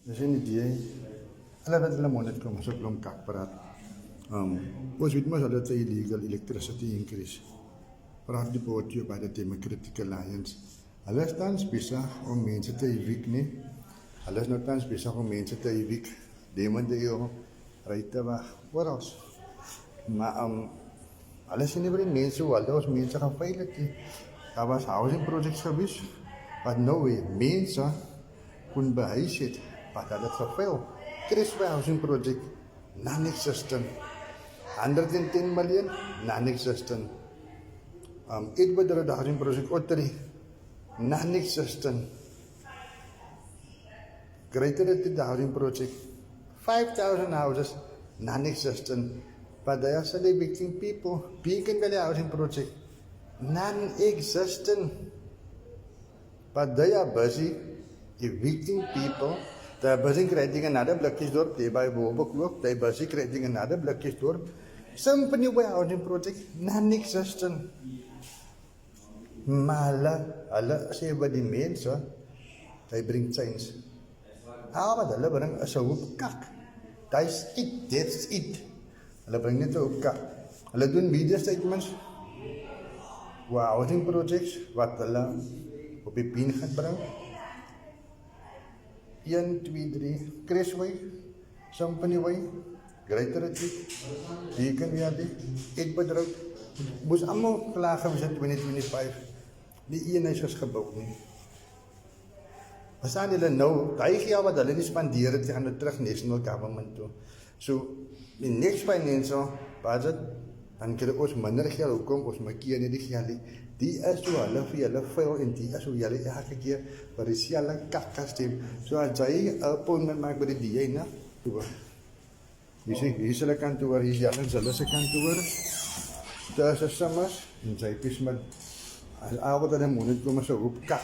Dus in die hulle wat hulle monitor kom so klomp kakpraat. Ons weet mos dat illegal electricity increase. Praat die poortjie by die Democratic Alliance. Hulle is tans besig om mense te evict nie. Hulle is nou tans besig om mense te evict. Demondeo, Reiteva, oral. Maar hulle sien nie vir die mense hoe hulle ons mense gaan veilig nie. Daar was housing projects gewees, wat nou weer mense kon behuis het, wat hulle het gefail. Criswell housing project, non-existent. 110 million, non-existent. Edward Road housing project, Ottery, non-existent. Greater Atlantic housing project, 5,000 houses, non-existent. But they are still evicting people. Beacon Valley housing project, non-existent. But they are busy evicting people. They are busy creating another Blikkiesdorp. They by Bobekloof. They are busy creating another Blikkiesdorp. Symphony Way housing project, non-existent. Maar hulle sê wat die mense, hy bring change. Wat hulle bring is 'n hoop kak. That's it. Hulle bring net 'n hoop kak. Hulle doen media statements. Housing projects wat hulle op die been gaan bring. 1, 2, 3, Crestway, Symphony Way, Greater Atlantic, Beacon Valley, Edward Road. Moes allemaal klaar gewees in 2025. Die een is gebou nie. Verstaan julle nou, daai geld wat hulle nie spandeer het, gaan nou terug national government toe. So, die next financial budget, dan kry ons minder geld, hoekom ons maak nie die geld nie. Die is hoe hulle vir julle vuil en die is hoe julle elke keer vir die selle kakka stem. So as jy 'n appointment maak by die DA, na, toe. Hier is hulle kantoor, hier is hulle se kantoor. Daar is 'n Summers en jy pisman. As albei dan moet kom so hoop kak.